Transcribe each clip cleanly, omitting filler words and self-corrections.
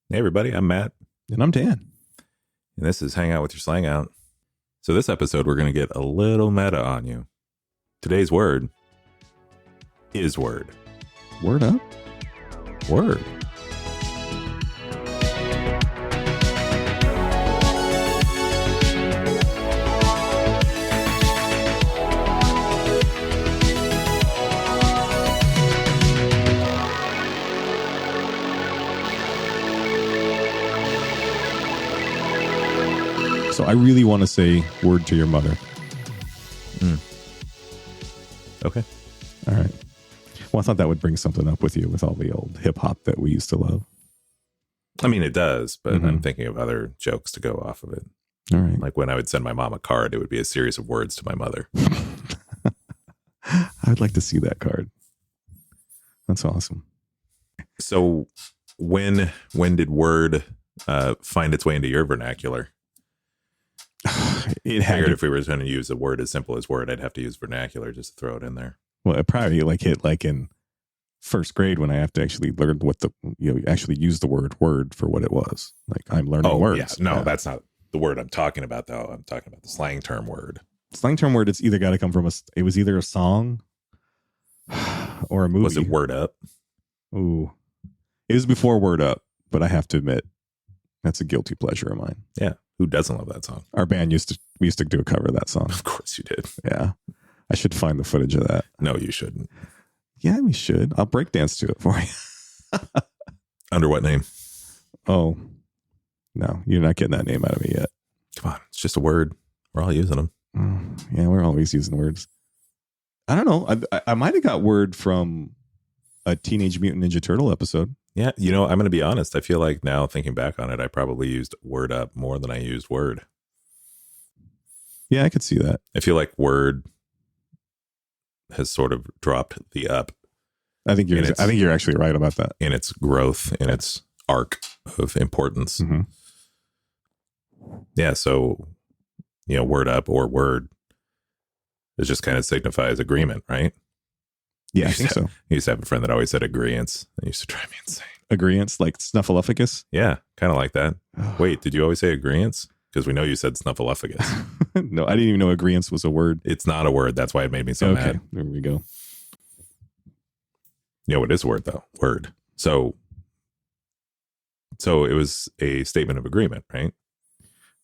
Hey everybody, I'm Matt. And I'm Dan. And this is Hang Out with Your Slang Out. So this episode, we're going to get a little meta on you. Today's word is word. Word up? Word. So I really want to say word to your mother. Okay. All right. Well, I thought that would bring something up with you with all the old hip hop that we used to love. I mean, it does, but I'm thinking of other jokes to go off of it. All right. Like when I would send my mom a card, it would be a series of words to my mother. I'd like to see that card. That's awesome. So when did word find its way into your vernacular? It I had figured to, if we were going to use a word as simple as word, I'd have to use vernacular just to throw it in there. well, it probably hit like in first grade when I have to actually learn what actually use the word for what it was. Like I'm learning words. Yeah. No, that's not the word I'm talking about, though. I'm talking about the slang term word. Slang term word, it's either got to come from it was either a song or a movie. Was it word up? Ooh. It was before Word Up, but I have to admit, that's a guilty pleasure of mine. Yeah. Who doesn't love that song? Our band we used to do a cover of that song. Of course you did. Yeah. I should find the footage of that. No, you shouldn't. Yeah, we should. I'll break dance to it for you. Under what name? Oh, no, you're not getting that name out of me yet. Come on. It's just a word. We're all using them. Yeah, we're always using words. I don't know. I might have got word from a Teenage Mutant Ninja Turtle episode. Yeah. You know, I'm going to be honest. I feel like now thinking back on it, I probably used word up more than I used word. Yeah, I could see that. I feel like word has sort of dropped the up. I think you're actually right about that. In its growth, in its arc of importance. Mm-hmm. Yeah. So, word up or word, it just kind of signifies agreement, right? Yeah, I think so. I used to have a friend that always said agreeance. It used to drive me insane. Agreeance, like snuffleupagus? Yeah, kind of like that. Wait, did you always say agreeance? Because we know you said snuffleupagus. No, I didn't even know agreeance was a word. It's not a word. That's why it made me so mad. There we go. It is a word, though. Word. So it was a statement of agreement, right?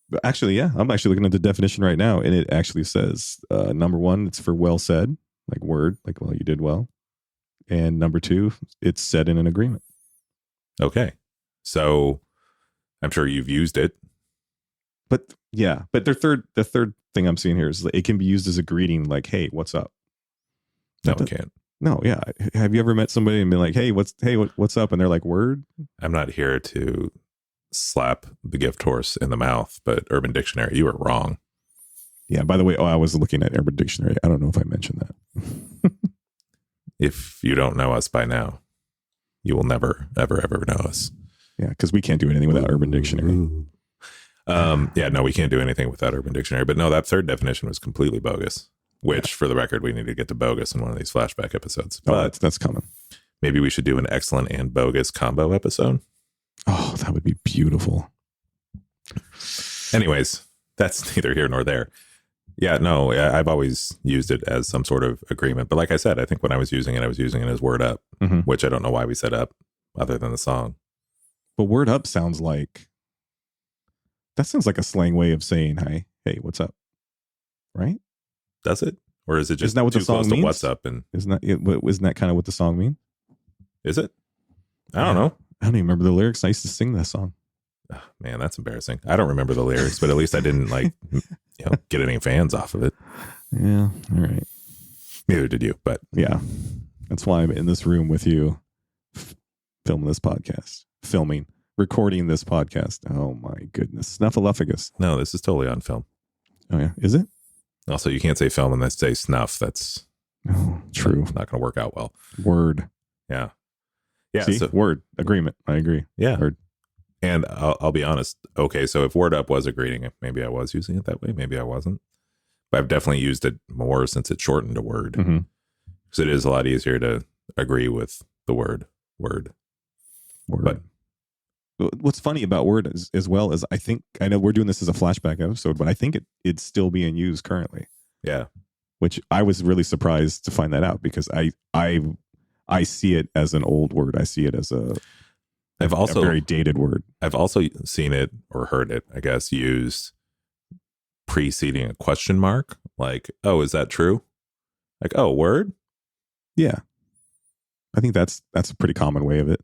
But actually, yeah, I'm actually looking at the definition right now, and it actually says number one, it's for well said, like word, like, well, you did well. And number two, it's said in an agreement. Okay. So I'm sure you've used it. But yeah, but the third thing I'm seeing here is it can be used as a greeting, like, hey, what's up? No, it can't. No, yeah. Have you ever met somebody and been like, hey, what's up? And they're like, word? I'm not here to slap the gift horse in the mouth, but Urban Dictionary, you were wrong. Yeah, by the way, I was looking at Urban Dictionary. I don't know if I mentioned that. If you don't know us by now, you will never, ever, ever know us. Yeah, because we can't do anything without Urban Dictionary. Yeah, no, we can't do anything without Urban Dictionary. But no, that third definition was completely bogus, which for the record, we need to get to bogus in one of these flashback episodes. But that's coming. Maybe we should do an excellent and bogus combo episode. Oh, that would be beautiful. Anyways, that's neither here nor there. Yeah, no, I've always used it as some sort of agreement. But like I said, I think when I was using it as word up, which I don't know why we set up other than the song. But word up sounds like a slang way of saying, hey, what's up? Right? Does it? Or is it just isn't that what too the song close means? to what's up? And isn't that kind of what the song means? Is it? I don't know. I don't even remember the lyrics. I used to sing that song. Oh, man, that's embarrassing. I don't remember the lyrics, but at least I didn't get any fans off of it. Yeah. All right. Neither did you, but yeah, that's why I'm in this room with you, recording this podcast. Oh my goodness. Snuffleupagus. No, this is totally on film. Oh yeah. Is it? Also, you can't say film and then say snuff. That's true. Not going to work out well. Word. Yeah. Yeah. See? Word. Agreement. I agree. Yeah. Word. And I'll be honest. Okay, so if word up was a greeting, maybe I was using it that way. Maybe I wasn't. But I've definitely used it more since it shortened to word. Because it is a lot easier to agree with the word. But What's funny about Word as well is I know we're doing this as a flashback episode, but I think it's still being used currently. Yeah. Which I was really surprised to find that out, because I see it as an old word. I see it as a very dated word. I've also seen it or heard it, I guess, used preceding a question mark. Like, oh, is that true? Like, oh, word? Yeah. I think that's a pretty common way of it,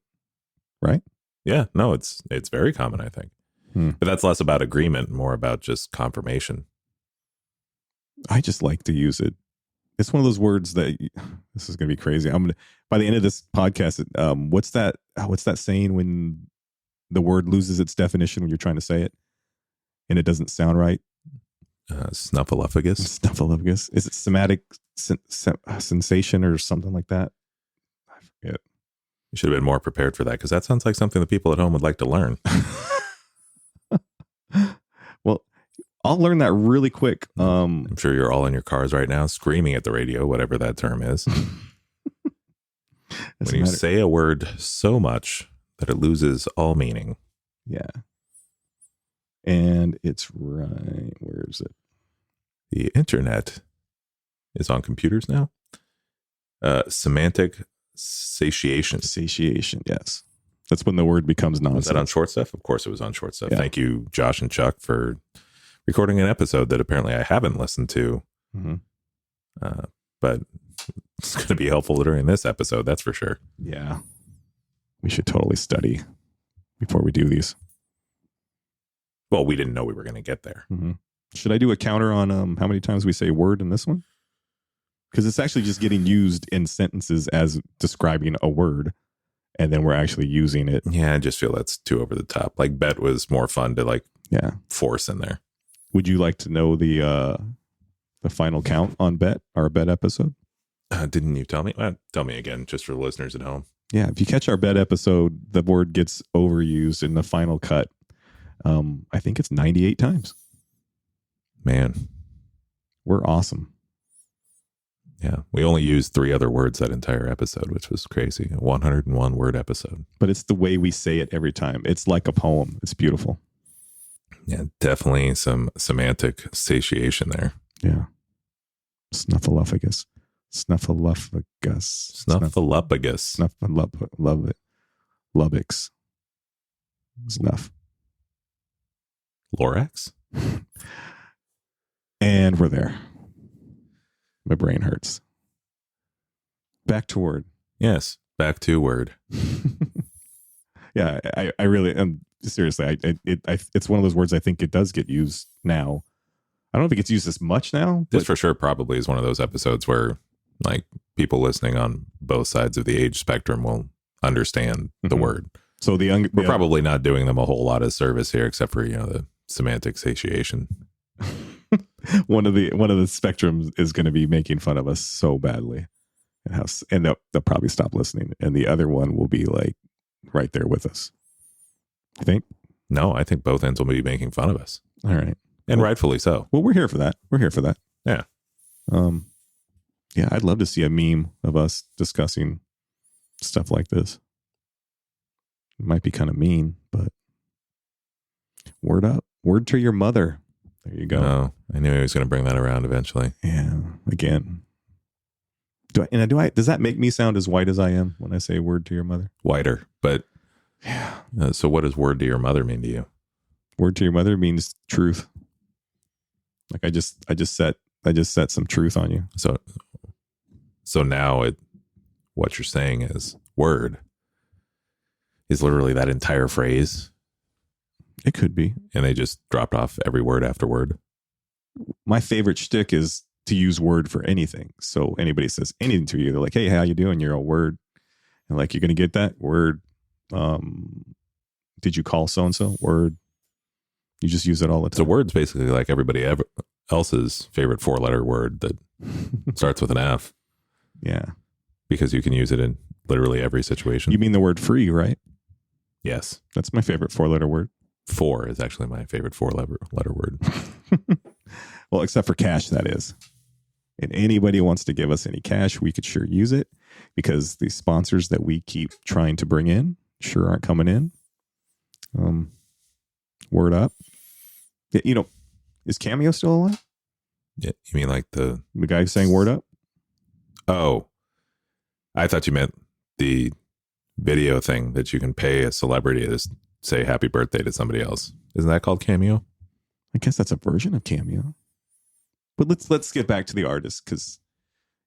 right? Yeah, no, it's very common, I think. But that's less about agreement, more about just confirmation. I just like to use it. It's one of those words that this is going to be crazy. By the end of this podcast, what's that saying when the word loses its definition when you're trying to say it and it doesn't sound right? Snuffleupagus. Snuffleupagus. Is it somatic sensation or something like that? I forget. You should have been more prepared for that, because that sounds like something the people at home would like to learn. Well, I'll learn that really quick. I'm sure you're all in your cars right now screaming at the radio, whatever that term is. When you say a word so much that it loses all meaning. Yeah. And it's right. Where is it? The internet is on computers now. Semantic satiation. Satiation, yes. That's when the word becomes nonsense. Was that on Short Stuff? Of course it was on Short Stuff. Yeah. Thank you, Josh and Chuck, for recording an episode that apparently I haven't listened to. But it's going to be helpful during this episode, that's for sure. Yeah. We should totally study before we do these. Well, we didn't know we were going to get there. Should I do a counter on how many times we say word in this one? Because it's actually just getting used in sentences as describing a word, and then we're actually using it. Yeah, I just feel that's too over the top. Like, bet was more fun to force in there. Would you like to know the final count on bet, our bet episode? Didn't you tell me? Tell me again, just for the listeners at home. Yeah, if you catch our bet episode, the word gets overused in the final cut. I think it's 98 times. Man, we're awesome. Yeah, we only used 3 other words that entire episode, which was crazy. A 101 word episode. But it's the way we say it every time. It's like a poem. It's beautiful. Yeah, definitely some semantic satiation there. Yeah. Snuffleupagus. Snuffleupagus. Lubbox. Snuff. Lorax? And we're there. My brain hurts. Back to word. Yes, back to word. Yeah, I really am. Seriously, it's one of those words I think it does get used now. I don't know if it gets used as much now. This for sure probably is one of those episodes where like people listening on both sides of the age spectrum will understand the word. So we're probably not doing them a whole lot of service here, except for the semantic satiation. one of the spectrums is going to be making fun of us so badly, and they'll probably stop listening, and the other one will be like right there with us. You think? No, I think both ends will be making fun of us. All right, and rightfully so. Well, we're here for that. Yeah. Yeah, I'd love to see a meme of us discussing stuff like this. It might be kind of mean, but word up. Word to your mother. There you go. Oh, I knew he was going to bring that around eventually. Yeah. Again. Does that make me sound as white as I am when I say word to your mother? Whiter, but yeah. So what does word to your mother mean to you? Word to your mother means truth. Like I just set some truth on you. So now what you're saying is word is literally that entire phrase. It could be. And they just dropped off every word after word. My favorite shtick is to use word for anything. So anybody says anything to you, they're like, hey, how you doing? You're a word. And like, you're going to get that word. Did you call so-and-so? Word. You just use it all the time. So word's basically like everybody else's favorite 4-letter word that starts with an F. Yeah. Because you can use it in literally every situation. You mean the word free, right? Yes. That's my favorite 4-letter word. 4 is actually my favorite 4-letter word. Well, except for cash, that is. And anybody wants to give us any cash, we could sure use it, because the sponsors that we keep trying to bring in sure aren't coming in. Word Up. Yeah, you know, is Cameo still alive? Yeah, you mean like the guy saying Word Up? Oh, I thought you meant the video thing that you can pay a celebrity to say happy birthday to somebody else. Isn't that called Cameo? I guess that's a version of Cameo. But let's get back to the artist, because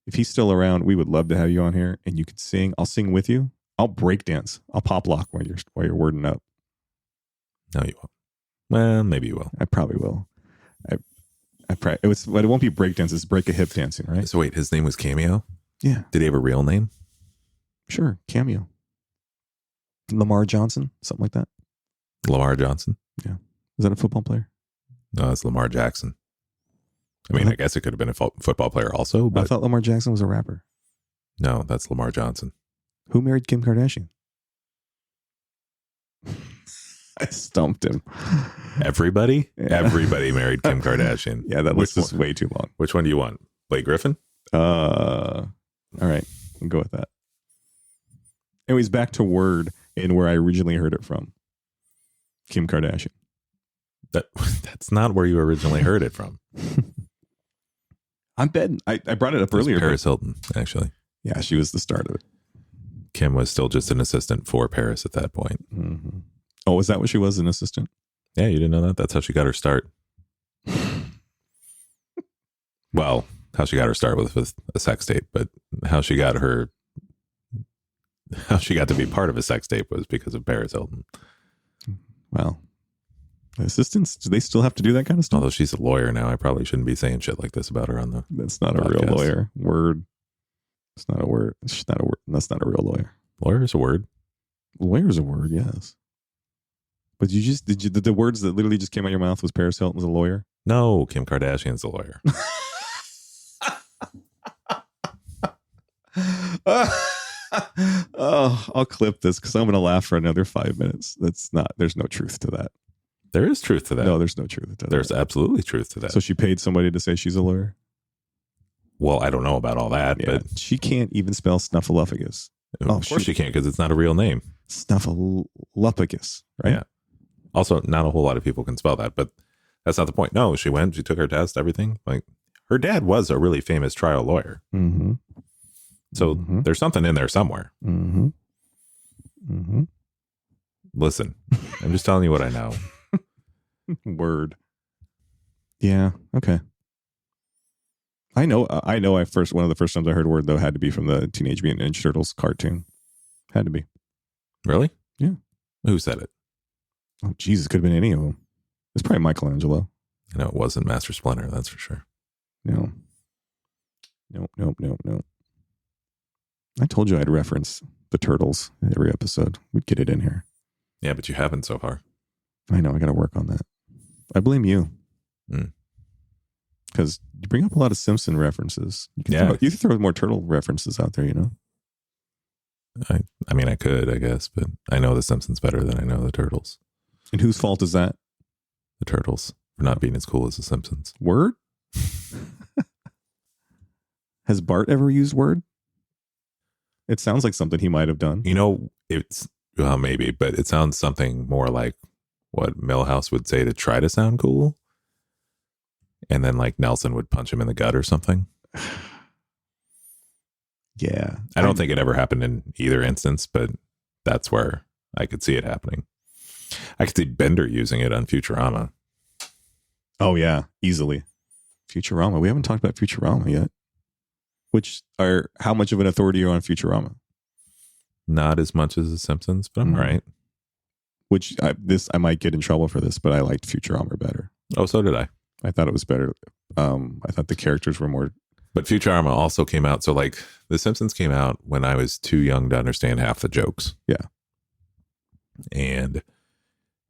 if he's still around, we would love to have you on here and you could sing. I'll sing with you. I'll break dance. I'll pop lock while you're wording up. No, you won't. Well, maybe you will. I probably will. But it won't be break dance. It's break a hip dancing, right? So wait, his name was Cameo? Yeah. Did he have a real name? Sure, Cameo. Lamar Johnson, something like that. Lamar Johnson? Yeah. Is that a football player? No, it's Lamar Jackson. I mean, I guess it could have been a football player also, but I thought Lamar Jackson was a rapper. No, that's Lamar Johnson. Who married Kim Kardashian? I stumped him. Everybody? Yeah. Everybody married Kim Kardashian. Yeah, that list is way too long. Which one do you want? Blake Griffin? All right. I'll go with that. Anyways, back to Word and where I originally heard it from. Kim Kardashian. That's not where you originally heard it from. I'm betting. I brought it up earlier. Paris Hilton, actually. Yeah, she was the start of it. Kim was still just an assistant for Paris at that point. Mm-hmm. Oh, is that what she was, an assistant? Yeah, you didn't know that? That's how she got her start. Well, how she got her start with a sex tape, but how she got to be part of a sex tape was because of Paris Hilton. Well, assistants, do they still have to do that kind of stuff? Although she's a lawyer now, I probably shouldn't be saying shit like this about her on the That's not podcast. A real lawyer. Word. It's not a word. She's not a word. That's not a real lawyer. Lawyer is a word. Lawyer's a word, yes. But the words that literally just came out of your mouth was Paris Hilton's a lawyer? No, Kim Kardashian's a lawyer. Oh, I'll clip this because I'm going to laugh for another 5 minutes. There's no truth to that. There is truth to that. No, there's no truth to that. There's absolutely truth to that. So she paid somebody to say she's a lawyer? Well, I don't know about all that, Yeah, but she can't even spell snuffleupagus. of course she can't because it's not a real name. Snuffleupagus, right? Yeah. Also, not a whole lot of people can spell that, but that's not the point. No, she took her test, everything. Like, her dad was a really famous trial lawyer. Mm-hmm. So there's something in there somewhere. Mm-hmm. Mm-hmm. Listen, I'm just telling you what I know. Word. Yeah. Okay. I know. One of the first times I heard Word though had to be from the Teenage Mutant Ninja Turtles cartoon. Had to be. Really? Yeah. Who said it? Oh, Jesus, could have been any of them. It's probably Michelangelo. I know it wasn't Master Splinter, that's for sure. No. Nope. I told you I'd reference the Turtles in every episode. We'd get it in here. Yeah, but you haven't so far. I know. I got to work on that. I blame you. Because you bring up a lot of Simpson references. You can throw more Turtle references out there, you know? I mean, I could, I guess, but I know the Simpsons better than I know the Turtles. And whose fault is that? The Turtles for not being as cool as the Simpsons. Word? Has Bart ever used Word? It sounds like something he might have done. You know, it's, well, maybe, but it sounds something more like what Milhouse would say to try to sound cool. And then like Nelson would punch him in the gut or something. Yeah. I don't think it ever happened in either instance, but that's where I could see it happening. I could see Bender using it on Futurama. Oh, yeah. Easily. Futurama. We haven't talked about Futurama yet. How much of an authority are you on Futurama? Not as much as The Simpsons, but I'm all right. I might get in trouble for this, but I liked Futurama better. Oh, so did I. I thought it was better. I thought the characters were more. But Futurama also came out. So like The Simpsons came out when I was too young to understand half the jokes. Yeah. And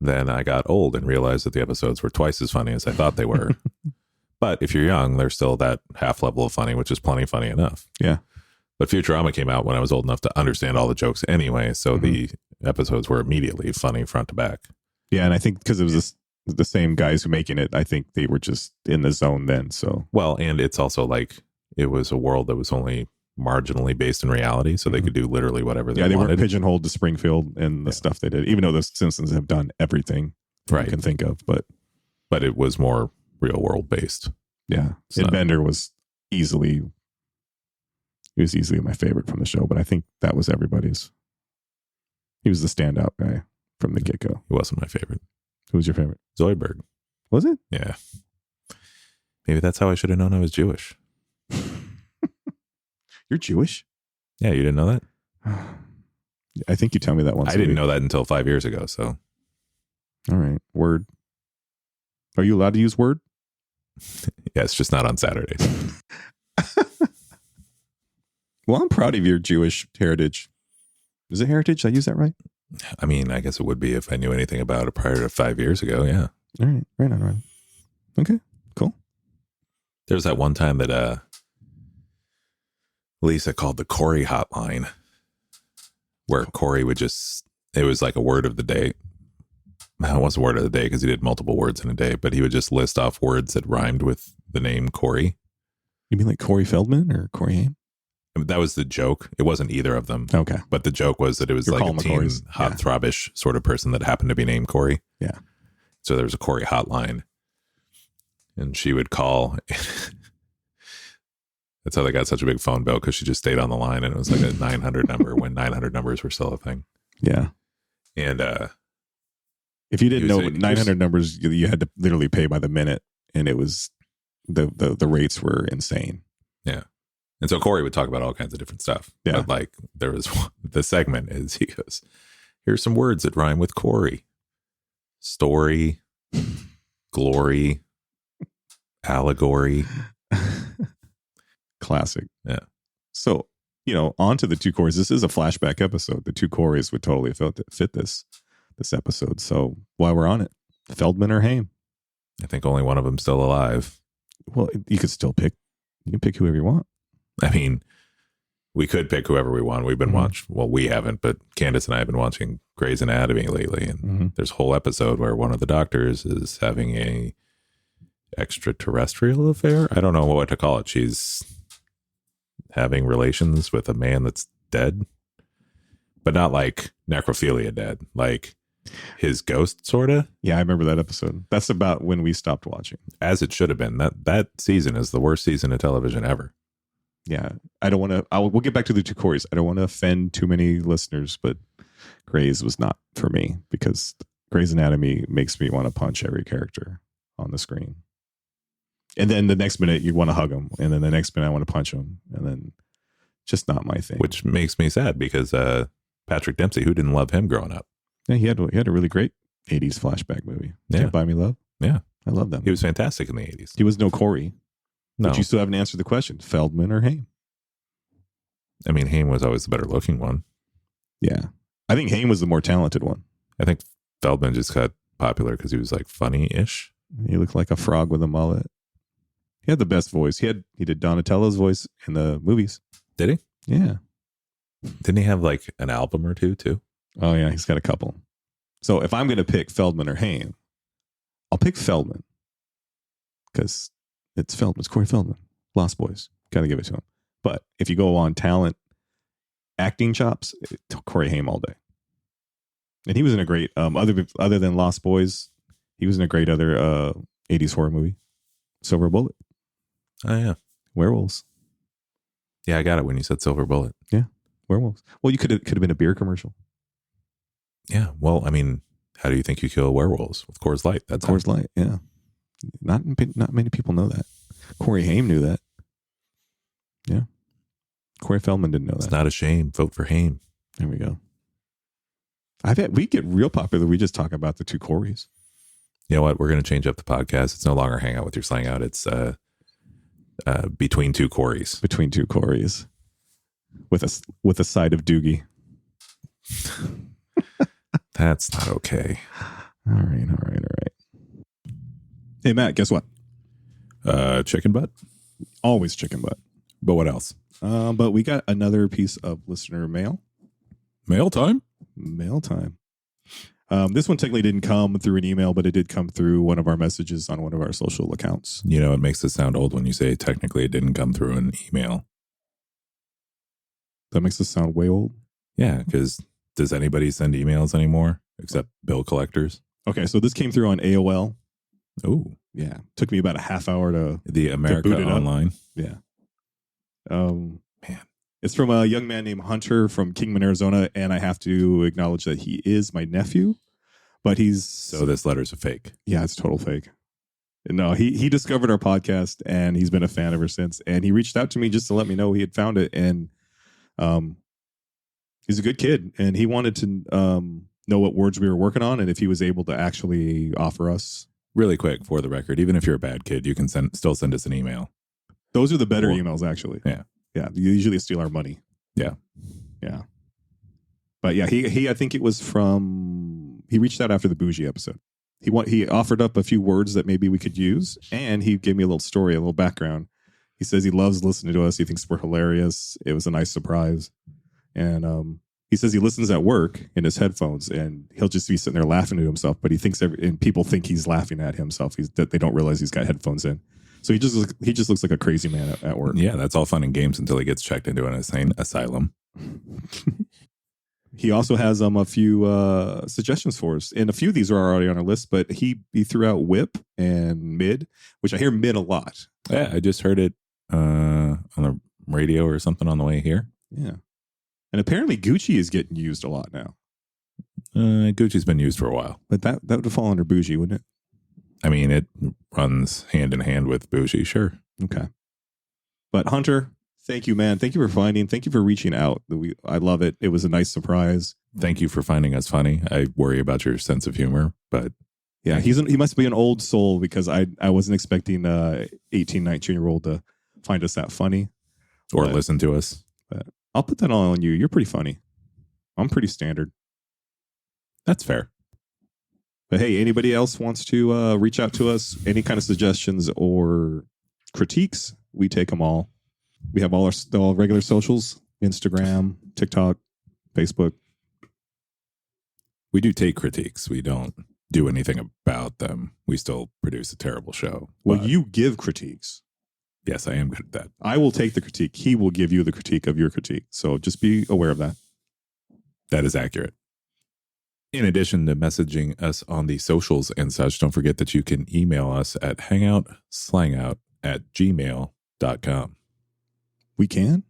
then I got old and realized that the episodes were twice as funny as I thought they were. But if you're young, there's still that half level of funny, which is plenty funny enough. Yeah. But Futurama came out when I was old enough to understand all the jokes anyway. So the episodes were immediately funny front to back. Yeah. And I think because it was the same guys who making it, I think they were just in the zone then. So, well, and it's also like it was a world that was only marginally based in reality, so they could do literally whatever they wanted. They weren't pigeonholed to Springfield and the stuff they did, even though the Simpsons have done everything you can think of. But it was more real world based. Yeah. And Bender was easily my favorite from the show, but I think that was everybody's. He was the standout guy from the get-go. He wasn't my favorite. Who was your favorite? Zoidberg. Was it? Yeah. Maybe that's how I should have known I was Jewish. You're Jewish? Yeah, you didn't know that? I think you tell me that once. I didn't know that until 5 years ago, so. All right. Word. Are you allowed to use Word? Yeah, it's just not on Saturdays. Well, I'm proud of your Jewish heritage. Is it heritage? Did I use that right? I mean, I guess it would be if I knew anything about it prior to 5 years ago, yeah. All right. Right on. Okay, cool. There was that one time that Lisa called the Corey hotline, where Corey would just, it was like a word of the day. It wasn't a word of the day because he did multiple words in a day, but he would just list off words that rhymed with the name Corey. You mean like Corey Feldman or Corey Haim? That was the joke. It wasn't either of them. Okay. But the joke was that it was like a teen heartthrobbish sort of person that happened to be named Corey. Yeah. So there was a Corey hotline. And she would call. That's how they got such a big phone bill, because she just stayed on the line, and it was like a 900 number when 900 numbers were still a thing. Yeah. And if you didn't know 900 numbers, you had to literally pay by the minute, and it was the rates were insane. Yeah. And so Corey would talk about all kinds of different stuff. Yeah. But like there was the segment is he goes, here's some words that rhyme with Corey. Story, glory, allegory. Classic. Yeah. So, on to the two Corys. This is a flashback episode. The two Corys would totally fit this episode. So while we're on it, Feldman or Haim? I think only one of them's still alive. Well, you could still pick. You can pick whoever you want. I mean, we could pick whoever we want. We've been watching, well, we haven't, but Candace and I have been watching Grey's Anatomy lately. And there's a whole episode where one of the doctors is having a extraterrestrial affair. I don't know what to call it. She's having relations with a man that's dead, but not like necrophilia dead, like his ghost, sort of. Yeah, I remember that episode. That's about when we stopped watching. As it should have been. That season is the worst season of television ever. Yeah, I don't want to. We'll get back to the two Corys. I don't want to offend too many listeners, but Grey's was not for me, because Grey's Anatomy makes me want to punch every character on the screen. And then the next minute you want to hug them, and then the next minute I want to punch them, and then just not my thing. Which makes me sad, because Patrick Dempsey, who didn't love him growing up? Yeah, he had a really great 80s flashback movie. Yeah. Can't Buy Me Love. Yeah, I love that movie. He was fantastic in the 80s. He was no Corey. No. But you still haven't answered the question. Feldman or Haim? I mean, Haim was always the better looking one. Yeah. I think Haim was the more talented one. I think Feldman just got popular because he was like funny-ish. He looked like a frog with a mullet. He had the best voice. He did Donatello's voice in the movies. Did he? Yeah. Didn't he have like an album or two too? Oh yeah, he's got a couple. So if I'm going to pick Feldman or Haim, I'll pick Feldman, because it's Feldman. It's Corey Feldman. Lost Boys. Got to give it to him. But if you go on talent, acting chops, Corey Haim all day. And he was in a great, other than Lost Boys, he was in a great other 80s horror movie, Silver Bullet. Oh yeah, werewolves. Yeah, I got it when you said Silver Bullet. Yeah, werewolves. Well, you could have been a beer commercial. Yeah. Well, I mean, how do you think you kill werewolves? With Coors Light. That's Coors Light. Yeah. Not many people know that. Corey Haim knew that. Yeah. Corey Feldman didn't know that. It's not a shame. Vote for Haim. There we go. We get real popular. We just talk about the two Corys. You know what? We're going to change up the podcast. It's no longer Hang Out with Your Slang Out. It's Between Two Corys. Between Two Corys. With a side of Doogie. That's not okay. All right. Hey, Matt, guess what? Chicken butt? Always chicken butt. But what else? But we got another piece of listener mail. Mail time? Mail time. This one technically didn't come through an email, but it did come through one of our messages on one of our social accounts. You know, it makes it sound old when you say technically it didn't come through an email. That makes us sound way old. Yeah, because does anybody send emails anymore except bill collectors? Okay, so this came through on AOL. Oh, Yeah. Took me about a half hour to the America boot it up. Online. Yeah. Man. It's from a young man named Hunter from Kingman, Arizona, and I have to acknowledge that he is my nephew, but he's... So this letter's a fake. Yeah, it's total fake. No, he discovered our podcast, and he's been a fan ever since, and he reached out to me just to let me know he had found it, and he's a good kid, and he wanted to know what words we were working on and if he was able to actually offer us. Really quick, for the record, even if you're a bad kid, you can still send us an email. Those are the better emails, actually. Yeah. Yeah, you usually steal our money. Yeah. Yeah. But yeah, he I think it was from... He reached out after the Bougie episode. He offered up a few words that maybe we could use, and he gave me a little story, a little background. He says he loves listening to us. He thinks we're hilarious. It was a nice surprise. And he says he listens at work in his headphones, and he'll just be sitting there laughing to himself, but he thinks and people think he's laughing at himself. That they don't realize he's got headphones in. So he just looks like a crazy man at work. Yeah, that's all fun and games until he gets checked into an insane asylum. He also has a few suggestions for us, and a few of these are already on our list. But he threw out whip and mid, which I hear mid a lot. Yeah, I just heard it on the radio or something on the way here. Yeah, and apparently Gucci is getting used a lot now. Gucci's been used for a while, but that would fall under bougie, wouldn't it? I mean, it runs hand in hand with bougie, sure. Okay, but Hunter, thank you, man. Thank you for finding. Thank you for reaching out. I love it. It was a nice surprise. Thank you for finding us funny. I worry about your sense of humor, but yeah, he must be an old soul because I wasn't expecting 18, 19-year-old to find us that funny or listen to us. But I'll put that all on you. You're pretty funny. I'm pretty standard. That's fair. But hey, anybody else wants to reach out to us? Any kind of suggestions or critiques? We take them all. We have all regular socials: Instagram, TikTok, Facebook. We do take critiques. We don't do anything about them. We still produce a terrible show. Well, you give critiques. Yes, I am good at that. I will take the critique. He will give you the critique of your critique. So just be aware of that. That is accurate. In addition to messaging us on the socials and such, don't forget that you can email us at hangoutslangout@gmail.com. We can?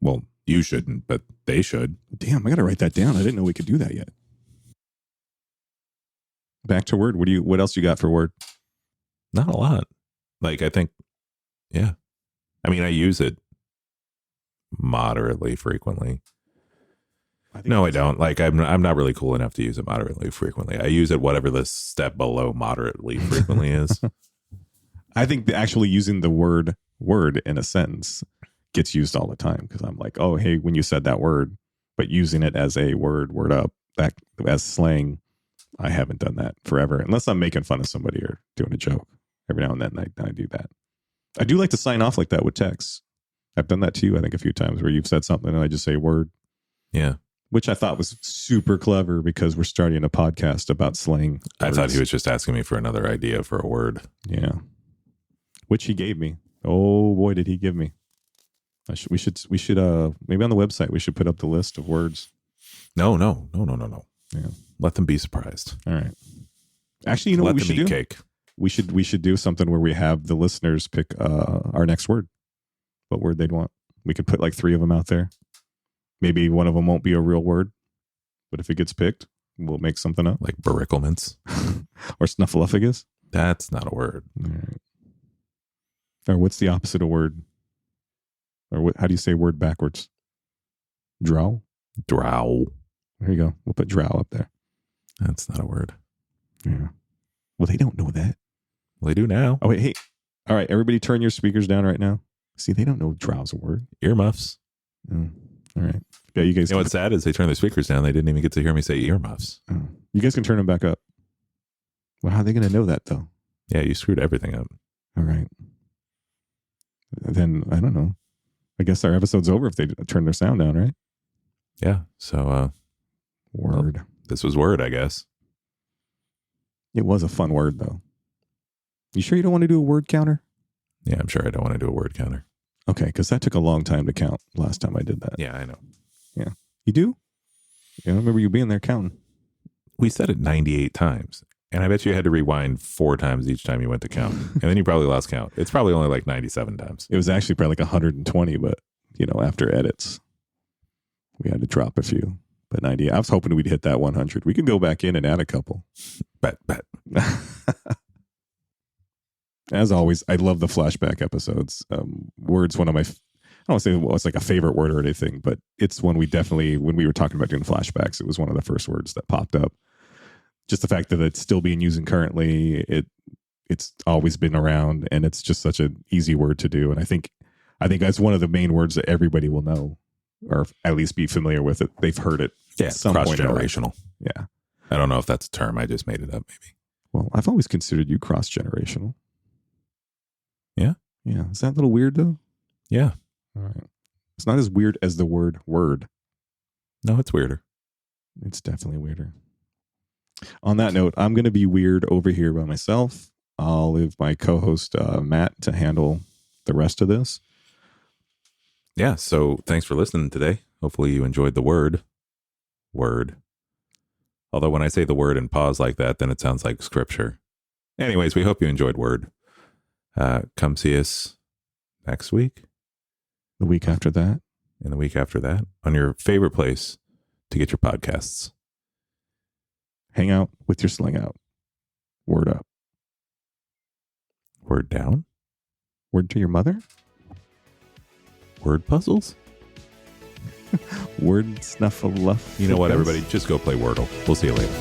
Well, you shouldn't, but they should. Damn, I got to write that down. I didn't know we could do that yet. Back to Word. What else you got for Word? Not a lot. I think, yeah. I mean, I use it moderately frequently. No, I don't. I'm not really cool enough to use it moderately frequently. I use it whatever the step below moderately frequently is. I think actually using the word in a sentence gets used all the time because I'm like, oh, hey, when you said that word, but using it as a word up, that as slang, I haven't done that forever unless I'm making fun of somebody or doing a joke. Every now and then I do that. I do like to sign off like that with text. I've done that too, I think, a few times where you've said something and I just say word. Yeah. Which I thought was super clever because we're starting a podcast about slang. I thought he was just asking me for another idea for a word. Yeah. Which he gave me. Oh boy, did he give me. We should maybe on the website we should put up the list of words. No. Yeah. Let them be surprised. All right. Actually, you know what we should do? Cake. We should do something where we have the listeners pick our next word. What word they'd want. We could put like 3 of them out there. Maybe one of them won't be a real word, but if it gets picked, we'll make something up. Like barickelments. Or snuffleupagus. That's not a word. All right. Or what's the opposite of word? Or how do you say word backwards? Drow? Drow. There you go. We'll put drow up there. That's not a word. Yeah. Well, they don't know that. Well, they do now. Oh, wait. Hey. All right. Everybody turn your speakers down right now. See, they don't know drow's a word. Earmuffs. Oh. All right. Yeah, you guys. You know what's sad is they turned their speakers down. They didn't even get to hear me say earmuffs. Oh. You guys can turn them back up. Well, how are they going to know that, though? Yeah, you screwed everything up. All right. Then, I don't know. I guess our episode's over if they turn their sound down, right? Yeah. So, word. Well, this was word, I guess. It was a fun word, though. You sure you don't want to do a word counter? Yeah, I'm sure I don't want to do a word counter. Okay, because that took a long time to count last time I did that. Yeah, I know. You do? Yeah, I remember you being there counting. We said it 98 times. And I bet you had to rewind 4 times each time you went to count. And then you probably lost count. It's probably only like 97 times. It was actually probably like 120, but after edits, we had to drop a few. But 90, I was hoping we'd hit that 100. We could go back in and add a couple. Bet. As always, I love the flashback episodes. Words, one of my, I don't want to say it's like a favorite word or anything, but it's one when we were talking about doing flashbacks, it was one of the first words that popped up. Just the fact that it's still being used currently, it's always been around, and it's just such an easy word to do. And I think that's one of the main words that everybody will know, or at least be familiar with it. They've heard it. Yeah, cross-generational. Yeah. I don't know if that's a term. I just made it up, maybe. Well, I've always considered you cross-generational. Yeah? Yeah. Is that a little weird, though? Yeah. All right. It's not as weird as the word word. No, it's weirder. It's definitely weirder. On that note, I'm going to be weird over here by myself. I'll leave my co-host, Matt, to handle the rest of this. Yeah, so thanks for listening today. Hopefully you enjoyed the word. Although when I say the word and pause like that, then it sounds like scripture. Anyways, we hope you enjoyed word. Come see us next week. The week after that. And the week after that on your favorite place to get your podcasts. Hang out with your slang out. Word up. Word down. Word to your mother. Word puzzles. Word snuffleupagus. You know what, everybody? Just go play Wordle. We'll see you later.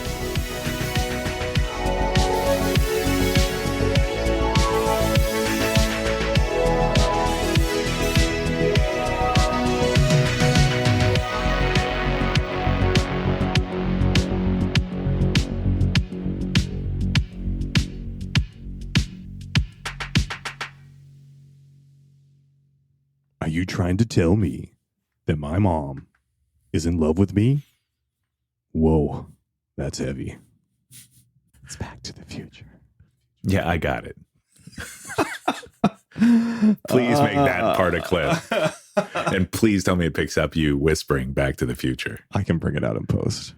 Are you trying to tell me that my mom is in love with me? Whoa, that's heavy. It's Back to the Future. Yeah, I got it. Please make that part a clip. And please tell me it picks up you whispering Back to the Future. I can bring it out in post.